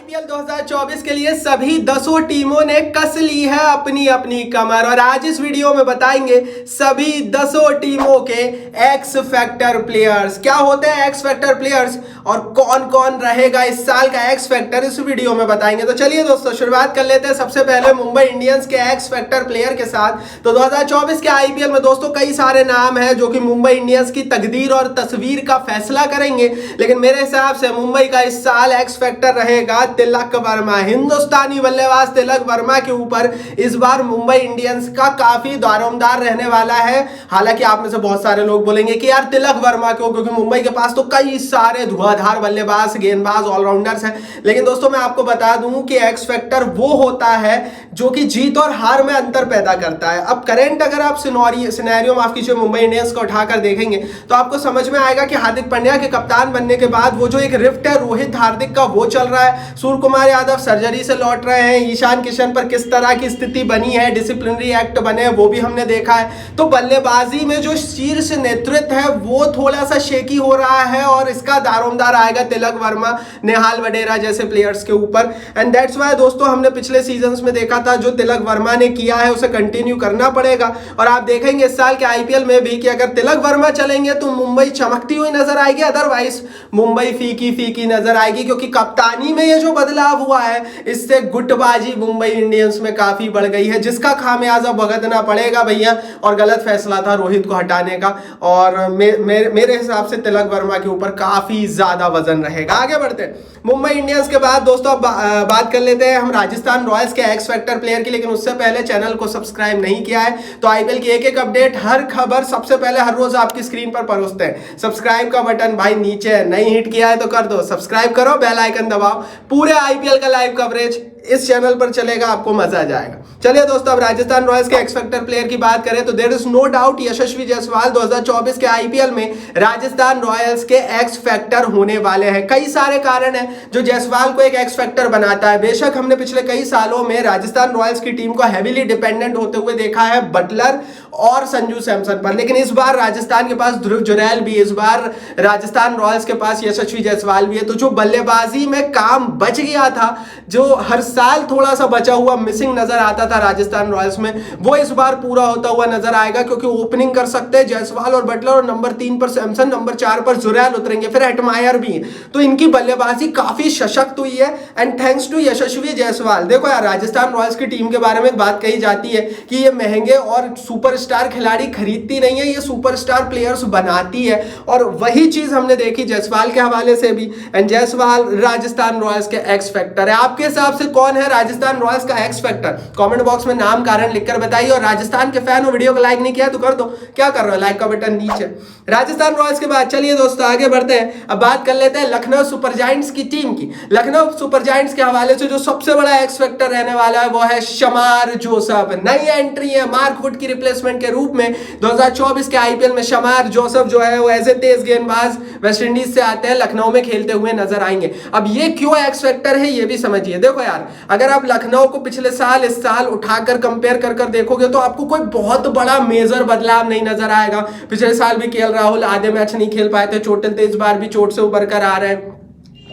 IPL 2024 के लिए सभी 10 टीमों ने कस ली है अपनी अपनी कमर और आज इस वीडियो में बताएंगे सभी 10 टीमों के एक्स फैक्टर प्लेयर्स। क्या होते हैं एक्स फैक्टर प्लेयर्स और कौन कौन रहेगा इस साल का एक्स फैक्टर, इस वीडियो में बताएंगे। तो चलिए दोस्तों शुरुआत कर लेते हैं सबसे पहले मुंबई इंडियंस के एक्स फैक्टर प्लेयर के साथ। तो 2024 के आईपीएल में दोस्तों कई सारे नाम हैं जो कि मुंबई इंडियंस की तकदीर और तस्वीर का फैसला करेंगे, लेकिन मेरे हिसाब से मुंबई का इस साल एक्स फैक्टर रहेगा तिलक वर्मा। हिंदुस्तानी बल्लेबाज तिलक वर्मा के ऊपर इस बार मुंबई इंडियंस का काफी दारोमदार रहने वाला है। हालांकि आप में से बहुत सारे लोग बोलेंगे कि यार तिलक वर्मा क्यों, क्योंकि मुंबई के पास तो कई सारे धुआंधार बल्लेबाज, गेंदबाज, ऑलराउंडर्स हैं। लेकिन दोस्तों मैं आपको बता दूं कि एक्स फैक्टर वो होता है जो कि जीत और हार में अंतर पैदा करता है। अब करंट अगर आप सिनेरियो माफ कीजिए मुंबई इंडियंस को उठाकर देखेंगे तो आपको समझ में आएगा कि हार्दिक पांड्या के कप्तान बनने के बाद वो जो एक रिफ्ट है रोहित हार्दिक का वो चल रहा है। सूर्य कुमार यादव सर्जरी से लौट रहे हैं। ईशान किशन पर किस तरह की स्थिति बनी है, डिसिप्लिनरी एक्ट बने हैं, वो भी हमने देखा है। तो बल्लेबाजी में जो शीर्ष नेतृत्व है वो थोड़ा सा शेकी हो रहा है और इसका दारोमदार आएगा तिलक वर्मा, नेहाल वडेरा जैसे प्लेयर्स के ऊपर। एंड दैट्स वाई दोस्तों हमने पिछले सीजन्स में देखा था जो तिलक वर्मा ने किया है उसे कंटिन्यू करना पड़ेगा। और आप देखेंगे इस साल के आईपीएल में भी कि अगर तिलक वर्मा चलेंगे तो मुंबई चमकती हुई नजर आएगी, अदरवाइज मुंबई फीकी फीकी नजर आएगी। क्योंकि कप्तानी में ये जो बदलाव हुआ है इससे गुटबाजी मुंबई इंडियंस में काफी बढ़ गई है, जिसका खामियाजा भुगतना पड़ेगा भैया। और गलत फैसला था रोहित को हटाने का और मेरे हिसाब से तिलक वर्मा के ऊपर काफी ज्यादा वजन रहेगा। आगे बढ़ते हैं मुंबई इंडियंस के बाद दोस्तों बात कर लेते हैं हम राजस्थान रॉयल्स के एक्स फैक्टर प्लेयर की। लेकिन उससे पहले चैनल को सब्सक्राइब नहीं किया है तो आईपीएल की एक एक अपडेट, हर खबर सबसे पहले हर रोज आपकी स्क्रीन पर परोसते हैं। सब्सक्राइब का बटन भाई नीचे है, नहीं हिट किया है तो कर दो, सब्सक्राइब करो, बेल आइकन दबाओ। पूरे आईपीएल का लाइव कवरेज इस चैनल पर चलेगा, आपको मजा आ जाएगा। चलिए दोस्तों अब राजस्थान रॉयल्स के एक्स फैक्टर प्लेयर की बात करें तो देयर इज नो डाउट यशस्वी जायसवाल 2024 के आईपीएल में राजस्थान रॉयल्स के एक्स फैक्टर होने वाले हैं। कई सारे कारण हैं जो जायसवाल को एक एक्स फैक्टर बनाता है। बेशक हमने पिछले कई सालों में राजस्थान रॉयल्स की टीम को हैवीली डिपेंडेंट होते हुए देखा है बटलर और संजू सैमसन पर, लेकिन इस बार राजस्थान के पास ध्रुव जुरैल भी, इस बार राजस्थान रॉयल्स के पास यशस्वी जायसवाल भी है। तो जो बल्लेबाजी में काम बच गया था, जो हर साल थोड़ा सा बचा हुआ मिसिंग नजर आता था राजस्थान रॉयल्स में, वो इस बार पूरा होता हुआ नजर आएगा। क्योंकि ओपनिंग कर सकते हैं जायसवाल और बटलर और नंबर 3 पर सैमसन, नंबर 4 पर जुरैल उतरेंगे, फिर हेटमायर भी है। तो इनकी बल्लेबाजी काफी सशक्त हुई है एंड थैंक्स टू यशस्वी जायसवाल। देखो यार राजस्थान रॉयल्स की टीम के बारे में एक बात कही जाती है कि ये महंगे और सुपरस्टार खिलाड़ी खरीदती नहीं है, ये सुपरस्टार प्लेयर्स बनाती है। और वही चीज हमने देखी जायसवाल के हवाले से भी। एंड जायसवाल राजस्थान रॉयल्स के एक्स फैक्टर है। आपके हिसाब से कौन है राजस्थान रॉयल्स का एक्स फैक्टर? कमेंट बॉक्स में नाम कारण लिखकर बताइए। और राजस्थान के फैन हो, वीडियो को लाइक नहीं किया तो कर दो, क्या कर रहे हो, लाइक का बटन नीचे। राजस्थान रॉयल्स के बाद चलिए दोस्तों आगे बढ़ते हैं। अब बात कर लेते हैं लखनऊ सुपर जायंट्स की टीम की। लखनऊ सुपर जायंट्स के हवाले से जो सबसे बड़ा एक्स फैक्टर रहने वाला है वो है शमार जोसेफ। नई एंट्री है मार्क वुड की रिप्लेसमेंट के रूप में 2024 के आईपीएल में शमार जोसेफ जो है वो एज ए तेज गेंदबाज वेस्ट इंडीज से आते हैं, लखनऊ में खेलते हुए नजर आएंगे। अब ये क्यों एक्स फैक्टर है ये भी समझिए। देखो यार अगर आप लखनऊ को पिछले साल इस साल उठाकर कंपेयर कर देखोगे तो आपको कोई बहुत बड़ा मेजर बदलाव नहीं नजर आएगा। पिछले साल भी केएल राहुल आधे मैच नहीं खेल पाए थे, चोटिल थे, इस बार भी चोट से उबर कर आ रहे हैं।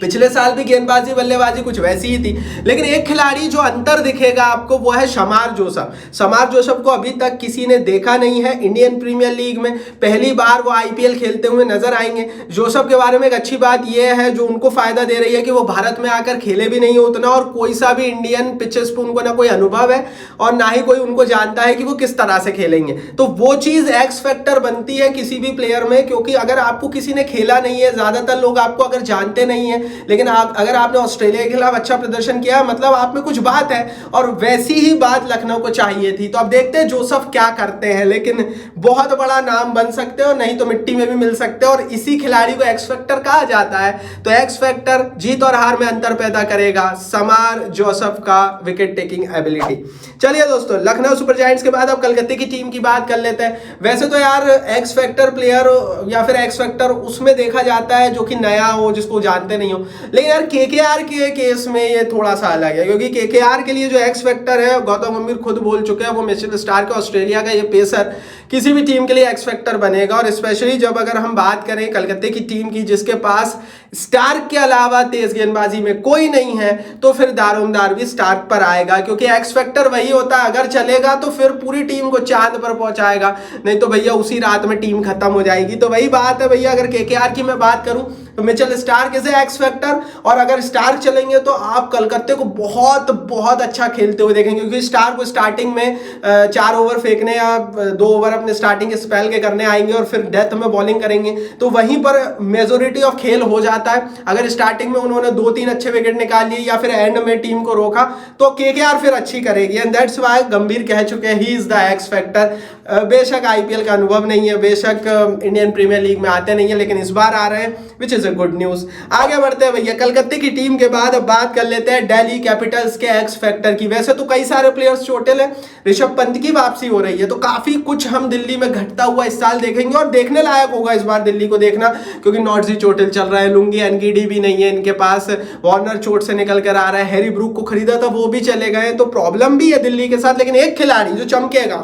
पिछले साल भी गेंदबाजी बल्लेबाजी कुछ वैसी ही थी। लेकिन एक खिलाड़ी जो अंतर दिखेगा आपको वो है शमार जोसेफ। शमार जोसेफ को अभी तक किसी ने देखा नहीं है इंडियन प्रीमियर लीग में, पहली बार वो आईपीएल खेलते हुए नजर आएंगे। जोसेफ के बारे में एक अच्छी बात यह है जो उनको फायदा दे रही है कि वो भारत में आकर खेले भी नहीं है उतना, और कोई सा भी इंडियन पिचेस पर उनको ना कोई अनुभव है और ना ही कोई उनको जानता है कि वो किस तरह से खेलेंगे। तो वो चीज एक्स फैक्टर बनती है किसी भी प्लेयर में, क्योंकि अगर आपको किसी ने खेला नहीं है, ज्यादातर लोग आपको अगर जानते नहीं है, लेकिन अगर आपने ऑस्ट्रेलिया के खिलाफ अच्छा प्रदर्शन किया मतलब आप में कुछ बात है। और वैसी ही बात लखनऊ को चाहिए थी। तो अब देखते हैं जोसेफ क्या करते हैं, लेकिन बहुत बड़ा नाम बन सकते हो, नहीं तो मिट्टी में भी मिल सकते हो। और इसी खिलाड़ी को एक्स फैक्टर कहा जाता है। तो एक्स फैक्टर जीत और हार में अंतर पैदा करेगा शमार जोसेफ का विकेट टेकिंग एबिलिटी। चलिए दोस्तों लखनऊ सुपर जायंट्स के बाद अब कलकत्ते की टीम की बात कर लेते हैं। वैसे तो यार एक्स फैक्टर प्लेयर या फिर एक्स फैक्टर उसमें देखा जाता है जो कि नया हो, जिसको जानते नहीं हो। लेकिन यार केकेआर के केस में ये थोड़ा सा अलग है, क्योंकि केकेआर के लिए जो एक्स फैक्टर है, गौतम गंभीर खुद बोल चुके हैं, वो मिचेल स्टार्क ऑस्ट्रेलिया का ये पेसर किसी भी टीम के लिए एक्स फैक्टर बनेगा। और स्पेशली जब अगर हम बात करें कलकत्ते की टीम की, जिसके पास स्टार्क के अलावा तेज गेंदबाजी में कोई नहीं है, तो फिर दारोमदार भी स्टार्क पर आएगा, क्योंकि एक्स फैक्टर वही होता है, अगर चलेगा तो फिर पूरी टीम को चांद पर पहुंचाएगा, नहीं तो भैया उसी रात में टीम खत्म हो जाएगी। तो वही बात है भैया, अगर केकेआर की मैं बात करूं तो Mitchell Starc is x factor, और अगर स्टार्क चलेंगे तो आप कलकत्ते को बहुत बहुत अच्छा खेलते हुए देखेंगे, क्योंकि स्टार्क को स्टार्टिंग में 4 ओवर फेंकने या 2 ओवर अपने स्टार्टिंग स्पेल के करने आएंगे और फिर डेथ में बॉलिंग करेंगे, तो वहीं पर मेजोरिटी ऑफ खेल हो जाता है। अगर स्टार्टिंग में उन्होंने 2-3 अच्छे विकेट निकाल लिए या फिर एंड में टीम को रोका, तो केकेआर फिर अच्छी करेगी। एंड दैट्स व्हाई गंभीर कह चुके हैं he is the x factor. बेशक आईपीएल का अनुभव नहीं है, बेशक इंडियन प्रीमियर लीग में आते नहीं है, लेकिन इस बार आ रहे हैं, which is a good news. आगे बढ़ते हैं भैया, कलकत्ते की टीम के बाद अब बात कर लेते हैं दिल्ली कैपिटल्स के एक्स फैक्टर की। वैसे तो कई सारे प्लेयर्स चोटिल हैं, ऋषभ पंत की वापसी हो रही है, तो काफी कुछ हम दिल्ली में घटता हुआ इस साल देखेंगे, और देखने लायक होगा इस बार दिल्ली को देखना, क्योंकि नॉर्जी चोटिल चल रहा है, लुंगी एनगीडी भी नहीं है इनके पास, वार्नर चोट से निकल कर आ रहा है, हैरी ब्रूक को खरीदा था वो भी चले गए, तो प्रॉब्लम भी है दिल्ली के साथ। लेकिन एक खिलाड़ी जो चमकेगा,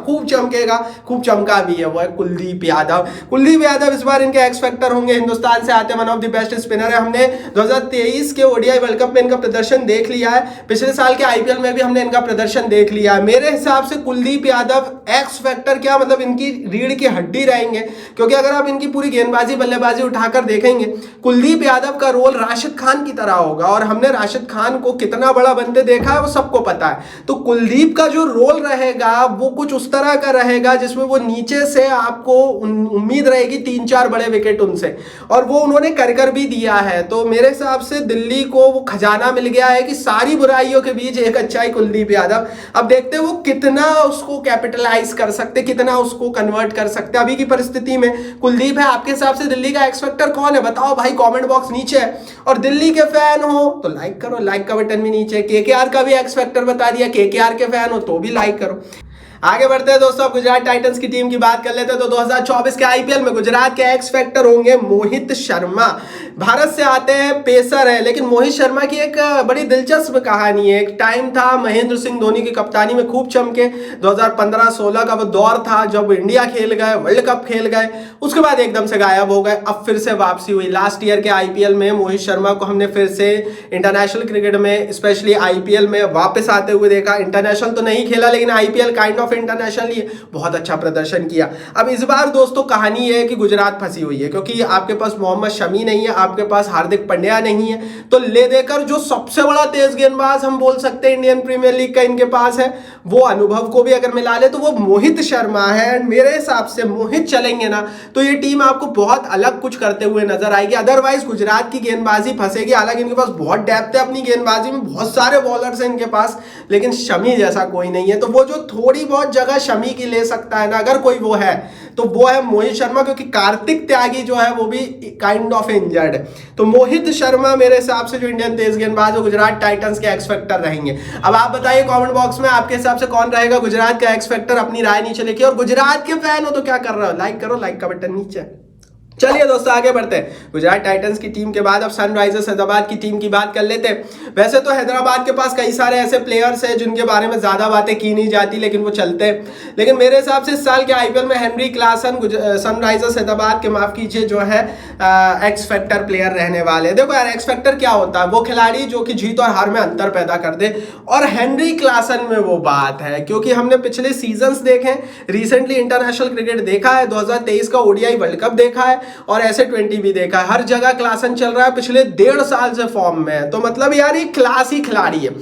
खूब चमका भी है, वो है कुलदीप यादव। कुलदीप यादव इस बार इनके एक्स फैक्टर होंगे, हिंदुस्तान से आते one of the best spinner है। हमने 2023 के ओडीआई वर्ल्ड कप में इनका प्रदर्शन देख लिया है, पिछले साल के आईपीएल में भी हमने इनका प्रदर्शन देख लिया है। मेरे हिसाब से कुलदीप यादव एक्स फैक्टर क्या मतलब इनकी रीढ़ की हड्डी रहेंगे, क्योंकि अगर आप इनकी पूरी गेंदबाजी बल्लेबाजी उठाकर देखेंगे, कुलदीप यादव का रोल राशिद खान की तरह होगा, और हमने राशिद खान को कितना बड़ा बनते देखा है वो सबको पता है। तो कुलदीप का जो रोल रहेगा वो कुछ उस तरह का रहेगा जिसमें वो नीचे से आपको उम्मीद रहेगी 3-4 बड़े विकेट उनसे, और वो उन्होंने कर भी दिया है। तो मेरे हिसाब से दिल्ली को वो खजाना मिल गया है कि सारी बुराइयों के बीच एक अच्छाई कुलदीप यादव। अब देखते हैं वो कितना उसको कैपिटलाइज कर सकते, कितना उसको कन्वर्ट कर सकते। अभी की परिस्थिति में कुलदीप है, आपके हिसाब से दिल्ली का एक्स फैक्टर कौन है बताओ भाई, कमेंट बॉक्स नीचे है। और दिल्ली के फैन हो तो लाइक करो, लाइक का बटन भी नीचे। केकेआर का भी एक्स फैक्टर बता दिया, केकेआर के फैन हो तो भी लाइक करो। आगे बढ़ते हैं दोस्तों, गुजरात टाइटंस की टीम की बात कर लेते हैं। तो 2024 के आईपीएल में गुजरात के एक्स फैक्टर होंगे मोहित शर्मा। भारत से आते हैं, पेसर है, लेकिन मोहित शर्मा की एक बड़ी दिलचस्प कहानी है। एक टाइम था महेंद्र सिंह धोनी की कप्तानी में खूब चमके, 2015-16 का वो दौर था जब इंडिया खेल गए, वर्ल्ड कप खेल गए, उसके बाद एकदम से गायब हो गए। अब फिर से वापसी हुई। लास्ट ईयर के आईपीएल में मोहित शर्मा को हमने फिर से इंटरनेशनल क्रिकेट में, स्पेशली आईपीएल में वापस आते हुए देखा। इंटरनेशनल तो नहीं खेला, लेकिन आईपीएल काइंड ऑफ इंटरनेशनली बहुत अच्छा प्रदर्शन किया। अब इस बार दोस्तों कहानी है कि गुजरात फंसी हुई है, क्योंकि आपके पास मोहम्मद शमी नहीं है, आपके पास हार्दिक पांड्या नहीं है, तो ले देकर जो सबसे बड़ा तेज गेंदबाज हम बोल सकते हैं इंडियन प्रीमियर लीग का इनके पास है, वो अनुभव को भी अगर मिला ले तो वो मोहित शर्मा है। मेरे हिसाब से मोहित चलेंगे ना तो ये टीम आपको बहुत अलग कुछ करते हुए नजर आएगी। अदरवाइज गुजरात की गेंदबाजी फंसेगी। हालांकि इनके पास बहुत डेप्थ है अपनी गेंदबाजी में, बहुत सारे बॉलर्स हैं इनके पास, लेकिन शमी जैसा कोई नहीं है। तो वो जो थोड़ी बहुत जगह शमी की ले सकता है ना, अगर कोई वो है तो वो है मोहित शर्मा, क्योंकि कार्तिक त्यागी जो है वो भी काइंड ऑफ इंजर्ड है। तो मोहित शर्मा मेरे हिसाब से जो इंडियन तेज गेंदबाज वो गुजरात टाइटंस के एक्स फैक्टर रहेंगे। अब आप बताइए कमेंट बॉक्स में आपके हिसाब से कौन रहेगा गुजरात का एक्स फैक्टर, अपनी राय नीचे लिखिए। और गुजरात के फैन हो तो क्या कर रहे हो, लाइक करो, लाइक का बटन नीचे। चलिए दोस्तों आगे बढ़ते हैं। गुजरात टाइटंस की टीम के बाद अब सनराइजर्स हैदराबाद की टीम की बात कर लेते हैं। वैसे तो हैदराबाद के पास कई सारे ऐसे प्लेयर्स हैं जिनके बारे में ज्यादा बातें की नहीं जाती, लेकिन वो चलते हैं। लेकिन मेरे हिसाब से इस साल के आईपीएल में हेनरी क्लासन सनराइजर्स हैदराबाद के, माफ कीजिए, जो है एक्स फैक्टर प्लेयर रहने वाले। देखो यार, एक्स फैक्टर क्या होता है, वो खिलाड़ी जो कि जीत और हार में अंतर पैदा कर दे, और हेनरी क्लासन में वो बात है, क्योंकि हमने पिछले सीजन्स देखे, रिसेंटली इंटरनेशनल क्रिकेट देखा है, 2023 का ओडीआई वर्ल्ड कप देखा है और ऐसे 20 भी देखा है। हर जगह क्लासन चल रहा है, पिछले 1.5 साल से फॉर्म में है। तो मतलब यार ये क्लास ही खिलाड़ी है।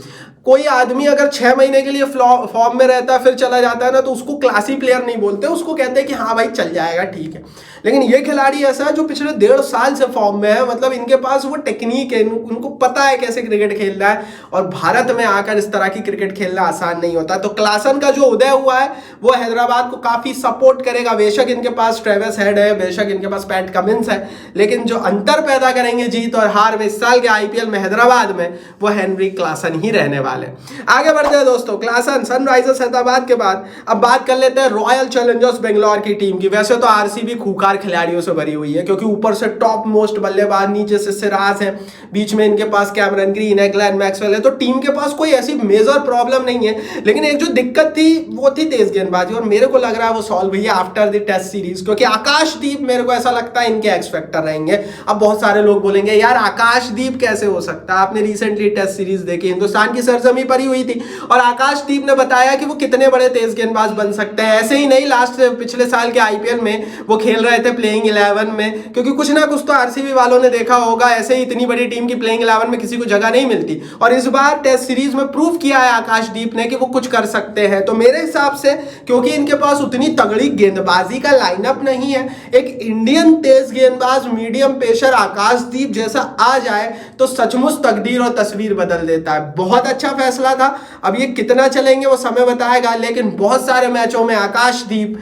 कोई आदमी अगर 6 महीने के लिए फॉर्म में रहता है फिर चला जाता है ना, तो उसको क्लासी प्लेयर नहीं बोलते, उसको कहते हैं कि हाँ भाई चल जाएगा, ठीक है। लेकिन ये खिलाड़ी ऐसा है जो पिछले 1.5 साल से फॉर्म में है, मतलब इनके पास वो टेक्निक है, उनको पता है कैसे क्रिकेट खेलना है, और भारत में आकर इस तरह की क्रिकेट खेलना आसान नहीं होता। तो क्लासन का जो उदय हुआ है वो हैदराबाद को काफी सपोर्ट करेगा। बेशक इनके पास ट्रेविस हेड है, बेशक इनके पास पैट कमिंस है, लेकिन जो अंतर पैदा करेंगे जीत और हार में इस साल के आईपीएल में हैदराबाद में, वो हेनरी क्लासन ही रहने वाला। वाले। आगे बढ़ते हैं दोस्तों, क्लासन सनराइजर्स हैदराबाद के बाद अब बात कर लेते हैं रॉयल चैलेंजर्स बेंगलोर की टीम की। वैसे तो आरसीबी खूंखार खिलाड़ियों से भरी हुई है, क्योंकि ऊपर से टॉप मोस्ट बल्लेबाज, नीचे से सिराज है, बीच में इनके पास कैमरन ग्रीन है, ग्लेन मैक्सवेल है, तो टीम के पास कोई ऐसी मेजर प्रॉब्लम नहीं है। लेकिन एक जो दिक्कत थी वो थी तेज गेंदबाजी, और मेरे को लग रहा है वो सॉल्व हुई है आफ्टर द टेस्ट सीरीज, क्योंकि आकाशदीप मेरे को ऐसा लगता है इनके एक्स फैक्टर रहेंगे। अब बहुत सारे लोग बोलेंगे यार आकाशदीप कैसे हो सकता है, आपने रिसेंटली टेस्ट सीरीज देखी, हिंदुस्तान की सरजमी पर ही हुई थी, और आकाशदीप ने बताया कि वो कितने बड़े तेज गेंदबाज बन सकते हैं। ऐसे ही नहीं, लास्ट पिछले साल के आईपीएल में वो खेल रहे थे प्लेइंग 11 में, क्योंकि कुछ ना कुछ तो आरसीबी वालों ने देखा होगा, ऐसे ही इतनी बड़ी टीम की प्लेइंग 11 में किसी को जगह नहीं मिलती, और इस बार टेस्ट सीरीज में प्रूव किया है आकाशदीप ने कि वो कुछ कर सकते हैं। तो मेरे हिसाब से क्योंकि इनके पास उतनी तगड़ी गेंदबाजी का लाइनअप नहीं है, एक इंडियन तेज गेंदबाज मीडियम पेसर आकाशदीप जैसा आ जाए तो सचमुच तकदीर और तस्वीर बदल देता है। बहुत अच्छा फैसला था। अब ये कितना चलेंगे वो समय बताएगा, लेकिन बहुत सारे मैचों में आकाशदीप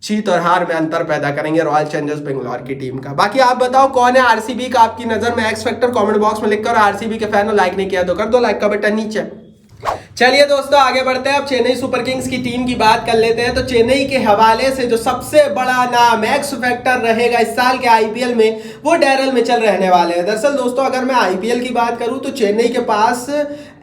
जीत और हार में अंतर पैदा करेंगे रॉयल चैलेंजर्स बेंगलोर की टीम का। बाकी आप बताओ कौन है आरसीबी का आपकी नजर में एक्स फैक्टर, कमेंट बॉक्स में लिखकर। आरसीबी के फैन हो, लाइक नहीं किया तो कर दो लाइक का बटन नीचे। चलिए दोस्तों आगे बढ़ते हैं, अब चेन्नई सुपर किंग्स की टीम की बात कर लेते हैं। तो चेन्नई के हवाले से जो सबसे बड़ा नाम एक्स फैक्टर रहेगा इस साल के आईपीएल में, वो डैरेल मिचेल रहने वाले हैं। दरअसल दोस्तों अगर मैं आईपीएल की बात करूं तो चेन्नई के पास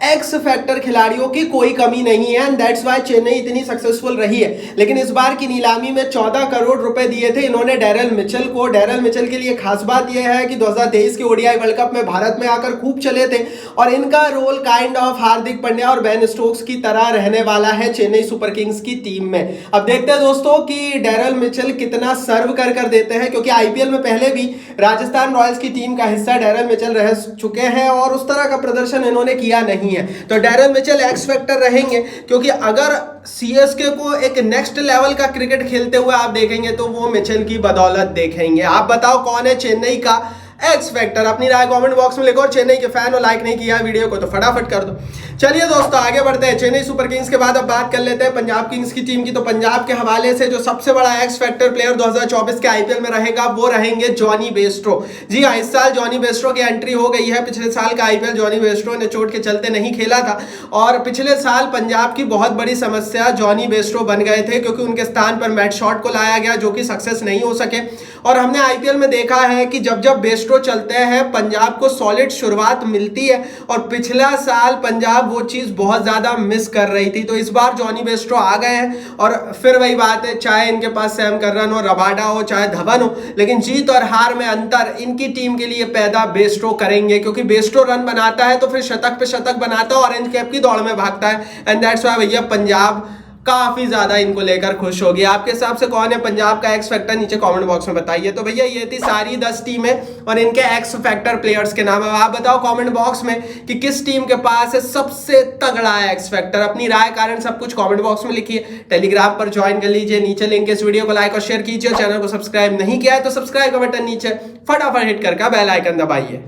एक्स फैक्टर खिलाड़ियों की कोई कमी नहीं है, एंड दैट्स व्हाई चेन्नई इतनी सक्सेसफुल रही है। लेकिन इस बार की नीलामी में 14 करोड़ रुपए दिए थे इन्होंने डैरेल मिचेल को। डैरेल मिचेल के लिए खास बात यह है कि 2023 के ओडीआई वर्ल्ड कप में भारत में आकर खूब चले थे, और इनका role kind of Hardik Pandya और बेन स्टोक्स की तरह रहने वाला है चेन्नई सुपर किंग्स की टीम में। अब देखते हैं दोस्तों कि डैरेल मिचेल कितना सर्व कर देते हैं, क्योंकि आईपीएल में पहले भी राजस्थान रॉयल्स की टीम का हिस्सा डैरेल मिचेल रह चुके हैं, और उस तरह का प्रदर्शन इन्होंने किया नहीं है। तो डैरेल मिचेल एक्स फैक्टर रहेंगे, क्योंकि अगर सीएसके को एक नेक्स्ट लेवल का क्रिकेट खेलते हुए आप देखेंगे तो वो मिचेल की बदौलत देखेंगे। आप बताओ कौन है चेन्नई का एक्स फैक्टर, अपनी राय कमेंट बॉक्स में लिखो, और चेन्नई के फैन हो, लाइक नहीं किया वीडियो को तो फटाफट कर दो। चलिए दोस्तों आगे बढ़ते हैं, चेन्नई सुपर किंग्स के बाद अब बात कर लेते हैं पंजाब किंग्स की टीम की। तो पंजाब के हवाले से जो सबसे बड़ा एक्स फैक्टर प्लेयर 2024 के आईपीएल में रहेगा वो रहेंगे जॉनी बेस्ट्रो। जी हाँ, इस साल जॉनी बेस्ट्रो की एंट्री हो गई है। पिछले साल का आईपीएल जॉनी बेस्ट्रो ने चोट के चलते नहीं खेला था, और पिछले साल पंजाब की बहुत बड़ी समस्या जॉनी बेस्ट्रो बन गए थे, क्योंकि उनके स्थान पर मैट शॉट को लाया गया जो कि सक्सेस नहीं हो सके। और हमने आईपीएल में देखा है कि जब जब बेस्ट्रो चलते हैं पंजाब को सॉलिड शुरुआत मिलती है, और पिछला साल पंजाब वो चीज बहुत ज्यादा मिस कर रही थी। तो इस बार जॉनी बेस्ट्रो आ गए हैं, और फिर वही बात है, चाहे इनके पास सैम करन हो, रबाडा हो, चाहे धवन हो, लेकिन जीत और हार में अंतर इनकी टीम के लिए पैदा बेस्ट्रो करेंगे, क्योंकि बेस्ट्रो रन बनाता है तो फिर शतक पे शतक बनाता है, ऑरेंज कैप की दौड़ में भागता है, एंड दैट्स व्हाई भैया पंजाब काफी ज्यादा इनको लेकर खुश होगी। आपके हिसाब से कौन है पंजाब का एक्स फैक्टर, नीचे कमेंट बॉक्स में बताइए। तो भैया ये थी सारी 10 टीमें और इनके एक्स फैक्टर प्लेयर्स के नाम। अब आप बताओ कमेंट बॉक्स में कि किस टीम के पास है सबसे तगड़ा एक्स फैक्टर। अपनी राय कारण सब कुछ कमेंट बॉक्स में लिखिए, टेलीग्राम पर ज्वाइन कर लीजिए, नीचे लिंक, इस वीडियो को लाइक और शेयर कीजिए, चैनल को सब्सक्राइब नहीं किया है तो सब्सक्राइब का बटन नीचे फटाफट हिट करके बेल आइकन दबाइए।